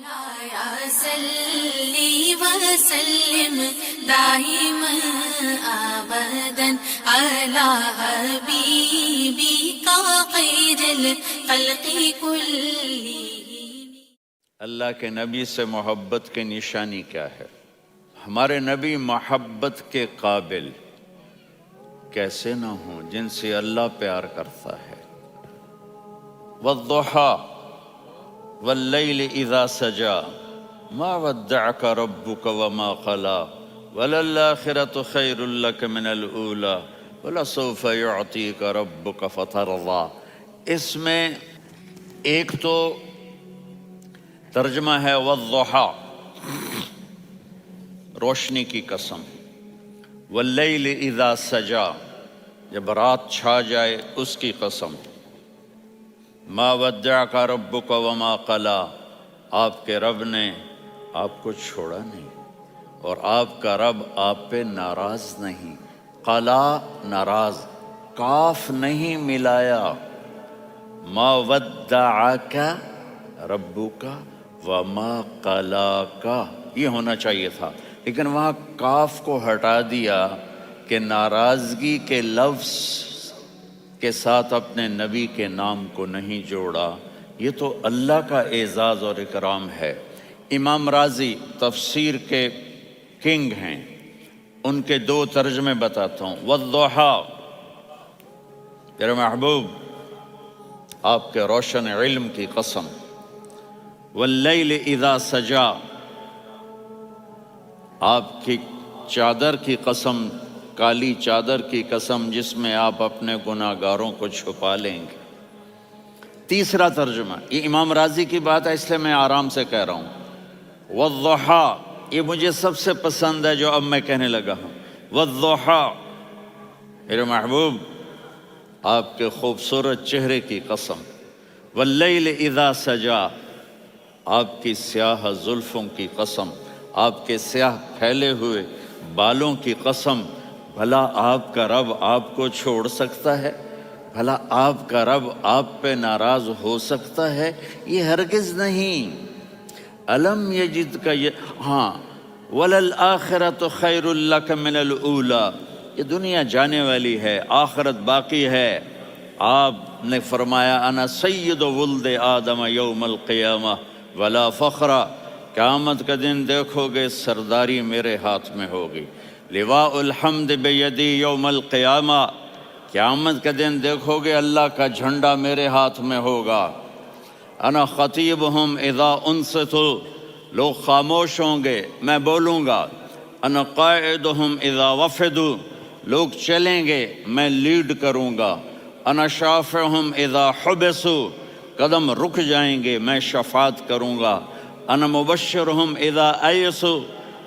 يا صلي وسلم دائما ابدا على حبيبك خير الخلق كلهم۔ اللہ کے نبی سے محبت کی نشانی کیا ہے؟ ہمارے نبی محبت کے قابل کیسے نہ ہوں جن سے اللہ پیار کرتا ہے۔ والضحیٰ واللیل اذا سجا ما ودعک ربک وما قلا وللآخرة خیر لک من الاولی ولسوف یعطیک ربک فترضی۔ اس میں ایک تو ترجمہ ہے والضحیٰ روشنی کی قسم، واللیل اذا سجا جب رات چھا جائے اس کی قسم، ما ودعک ربک وما قلا آپ کے رب نے آپ کو چھوڑا نہیں اور آپ کا رب آپ پہ ناراض نہیں۔ قلا ناراض، کاف نہیں ملایا، ما ودعک ربک وما قلاک یہ ہونا چاہیے تھا، لیکن وہاں کاف کو ہٹا دیا کہ ناراضگی کے لفظ کے ساتھ اپنے نبی کے نام کو نہیں جوڑا۔ یہ تو اللہ کا اعزاز اور اکرام ہے۔ امام راضی تفسیر کے کنگ ہیں، ان کے دو ترجمے بتاتا ہوں۔ والضحیٰ میرے محبوب آپ کے روشن علم کی قسم، واللیل اذا سجا آپ کی چادر کی قسم، کالی چادر کی قسم جس میں آپ اپنے گناہ گاروں کو چھپا لیں گے۔ تیسرا ترجمہ، یہ امام راضی کی بات ہے اس لیے میں آرام سے کہہ رہا ہوں۔ والضحیٰ یہ مجھے سب سے پسند ہے جو اب میں کہنے لگا ہوں۔ والضحیٰ میرے محبوب آپ کے خوبصورت چہرے کی قسم، واللیل اذا سجا آپ کی سیاہ زلفوں کی قسم، آپ کے سیاہ پھیلے ہوئے بالوں کی قسم۔ بھلا آپ کا رب آپ کو چھوڑ سکتا ہے؟ بھلا آپ کا رب آپ پہ ناراض ہو سکتا ہے؟ یہ ہرگز نہیں۔ الم یجد کا ہاں وللآخرۃ خیر لک من الاولی، یہ دنیا جانے والی ہے، آخرت باقی ہے۔ آپ نے فرمایا انا سید ولد آدم یوم القیامہ ولا فخر، قیامت کا دن دیکھو گے سرداری میرے ہاتھ میں ہوگی۔ لواء الحمد بیدی یوم القیامہ، قیامت کا دن دیکھو گے اللہ کا جھنڈا میرے ہاتھ میں ہوگا۔ انا خطیبہم اذا انصتوا، لوگ خاموش ہوں گے میں بولوں گا۔ انا قائدہم اذا وفدوا، لوگ چلیں گے میں لیڈ کروں گا۔ انا شافعہم اذا حبسوا، قدم رک جائیں گے میں شفاعت کروں گا۔ انا مبشرہم اذا ایسوا،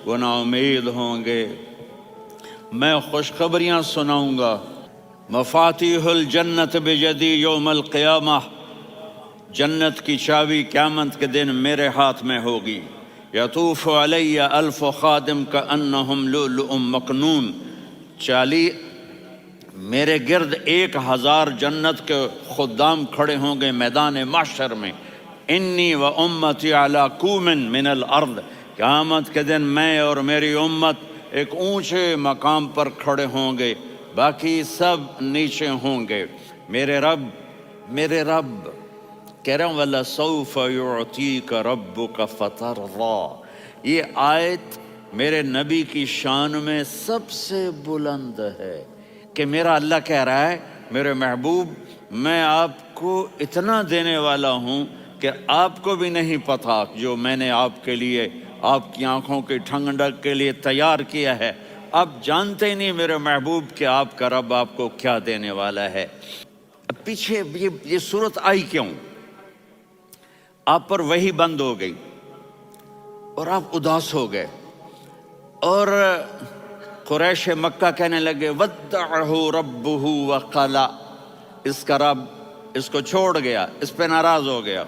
وہ نا امید ہوں گے میں خوشخبریاں سناؤں گا۔ مفاتیح الجنت بیدی یوم القیامہ، جنت کی چابی قیامت کے دن میرے ہاتھ میں ہوگی۔ یطوف علی الف خادم کانہم لؤلؤ مکنون، میرے گرد 1000 جنت کے خدام کھڑے ہوں گے میدان محشر میں۔ انی و امتی علی کوم من الارض، قیامت کے دن میں اور میری امت ایک اونچے مقام پر کھڑے ہوں گے، باقی سب نیچے ہوں گے۔ میرے رب کہہ رہا ہوں وَلَسَوْفَ يُعْطِيكَ رَبُّكَ فَتَرْضَىٰ، یہ آیت میرے نبی کی شان میں سب سے بلند ہے کہ میرا اللہ کہہ رہا ہے میرے محبوب میں آپ کو اتنا دینے والا ہوں کہ آپ کو بھی نہیں پتا جو میں نے آپ کے لیے، آپ کی آنکھوں کی ٹھنڈک کے لیے تیار کیا ہے۔ آپ جانتے ہی نہیں میرے محبوب کہ آپ کا رب آپ کو کیا دینے والا ہے۔ اب پیچھے یہ صورت آئی کیوں؟ آپ پر وحی بند ہو گئی اور آپ اداس ہو گئے، اور قریش مکہ کہنے لگے ودعہ ربہ وقلا، اس کا رب اس کو چھوڑ گیا، اس پہ ناراض ہو گیا۔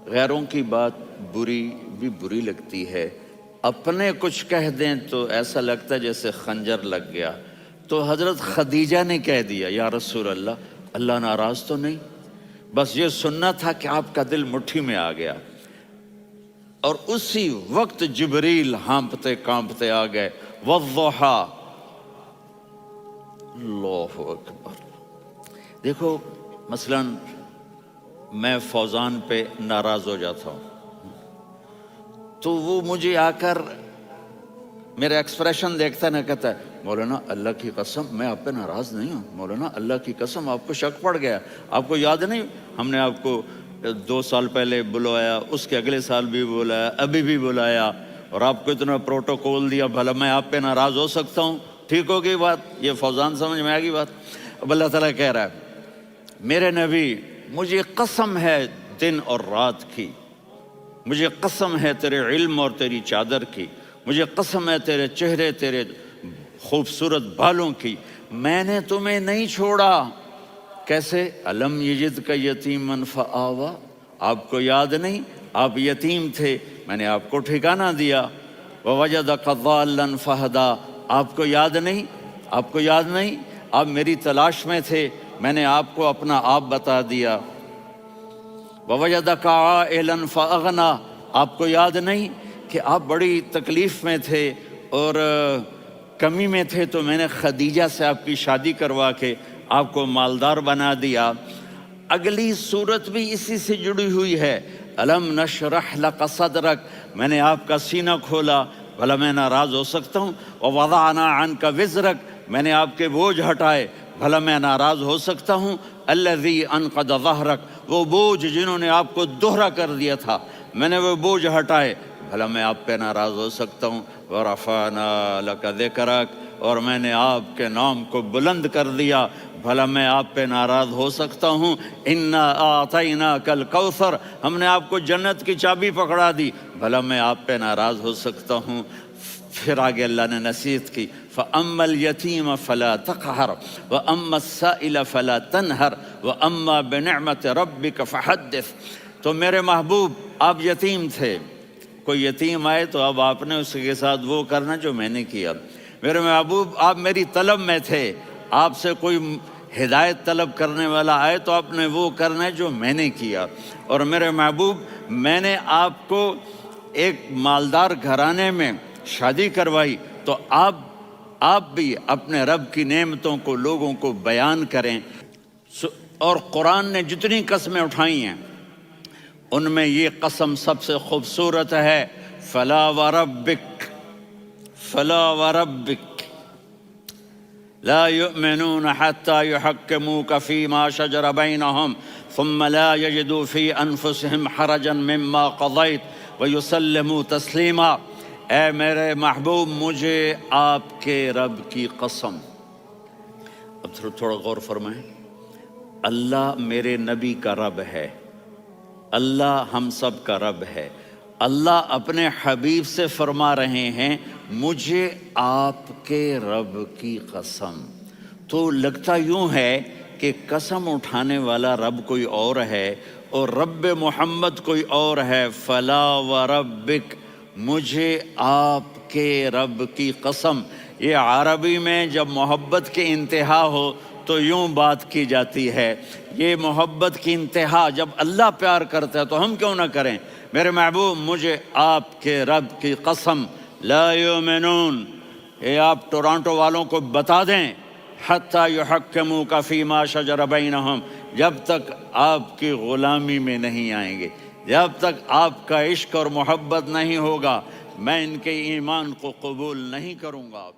غیروں کی بات بری لگتی ہے، اپنے کچھ کہہ دیں تو ایسا لگتا ہے جیسے خنجر لگ گیا۔ تو حضرت خدیجہ نے کہہ دیا یا رسول اللہ، اللہ ناراض تو نہیں؟ بس یہ سننا تھا کہ آپ کا دل مٹھی میں آ گیا، اور اسی وقت جبریل ہانپتے کانپتے آ گئے، والضحیٰ، اللہ اکبر۔ دیکھو مثلا میں فوزان پہ ناراض ہو جاتا ہوں تو وہ مجھے آ کر میرا ایکسپریشن دیکھتا ہے نا، کہتا ہے مولانا اللہ کی قسم میں آپ پہ ناراض نہیں ہوں، مولانا اللہ کی قسم آپ کو شک پڑ گیا، آپ کو یاد نہیں ہم نے آپ کو 2 سال پہلے بلایا، اس کے اگلے سال بھی بلایا، ابھی بھی بلایا، اور آپ کو اتنا پروٹوکول دیا، بھلا میں آپ پہ ناراض ہو سکتا ہوں؟ ٹھیک ہوگی بات؟ یہ فوزان سمجھ میں آ گئی بات؟ اب اللہ تعالیٰ کہہ رہا ہے میرے نبی مجھے قسم ہے دن اور رات کی، مجھے قسم ہے تیرے علم اور تیری چادر کی، مجھے قسم ہے تیرے چہرے، تیرے خوبصورت بالوں کی، میں نے تمہیں نہیں چھوڑا۔ کیسے؟ الم یجد کا یتیمن فآوا، آپ کو یاد نہیں آپ یتیم تھے، میں نے آپ کو ٹھکانہ دیا، ووجدک ضالا فہدا، آپ کو یاد نہیں، آپ کو یاد نہیں آپ میری تلاش میں تھے، میں نے آپ کو اپنا آپ بتا دیا، ووجدک عائلا فاغنا، آپ کو یاد نہیں کہ آپ بڑی تکلیف میں تھے اور کمی میں تھے تو میں نے خدیجہ سے آپ کی شادی کروا کے آپ کو مالدار بنا دیا۔ اگلی صورت بھی اسی سے جڑی ہوئی ہے، الم نشرح لک صدرک، میں نے آپ کا سینہ کھولا، بھلا میں ناراض ہو سکتا ہوں؟ ووضعنا عنک وزرک، میں نے آپ کے بوجھ ہٹائے، بھلا میں ناراض ہو سکتا ہوں؟ الذی انقض ظہرک، وہ بوجھ جنہوں نے آپ کو دوہرا کر دیا تھا، میں نے وہ بوجھ ہٹائے، بھلا میں آپ پہ ناراض ہو سکتا ہوں؟ ورفعنا لک ذکرک، اور میں نے آپ کے نام کو بلند کر دیا، بھلا میں آپ پہ ناراض ہو سکتا ہوں؟ انا اعطیناک الکوثر، ہم نے آپ کو جنت کی چابی پکڑا دی، بھلا میں آپ پہ ناراض ہو سکتا ہوں؟ پھر آگے اللہ نے نصیحت کی، فَأَمَّا الْيَتِيمَ فَلَا تَقْهَرْ وَأَمَّا السَّائِلَ فَلَا تَنْهَرْ وَأَمَّا بِنِعْمَةِ رَبِّكَ فَحَدِّثْ۔ تو میرے محبوب آپ یتیم تھے، کوئی یتیم آئے تو اب آپ نے اس کے ساتھ وہ کرنا جو میں نے کیا۔ میرے محبوب آپ میری طلب میں تھے، آپ سے کوئی ہدایت طلب کرنے والا آئے تو آپ نے وہ کرنا ہے جو میں نے کیا۔ اور میرے محبوب میں نے آپ کو ایک مالدار گھرانے میں شادی کروائی تو آپ بھی اپنے رب کی نعمتوں کو لوگوں کو بیان کریں۔ اور قرآن نے جتنی قسمیں اٹھائی ہیں ان میں یہ قسم سب سے خوبصورت ہے، فلا وربک، فلا وربک لا يؤمنون حتى يحكموك فيما شجر بينهم ثم لا يجدوا في انفسهم حرجا مما قضيت ويسلموا تسلیما۔ اے میرے محبوب مجھے آپ کے رب کی قسم، اب تھوڑا غور فرمائیں، اللہ میرے نبی کا رب ہے، اللہ ہم سب کا رب ہے، اللہ اپنے حبیب سے فرما رہے ہیں مجھے آپ کے رب کی قسم۔ تو لگتا یوں ہے کہ قسم اٹھانے والا رب کوئی اور ہے اور رب محمد کوئی اور ہے۔ فلا وربک، مجھے آپ کے رب کی قسم۔ یہ عربی میں جب محبت کی انتہا ہو تو یوں بات کی جاتی ہے، یہ محبت کی انتہا جب اللہ پیار کرتا ہے تو ہم کیوں نہ کریں؟ میرے محبوب مجھے آپ کے رب کی قسم، لا یؤمنون، یہ آپ ٹورانٹو والوں کو بتا دیں، حتی یحکموک فیما شجر بینہم، جب تک آپ کی غلامی میں نہیں آئیں گے، جب تک آپ کا عشق اور محبت نہیں ہوگا میں ان کے ایمان کو قبول نہیں کروں گا۔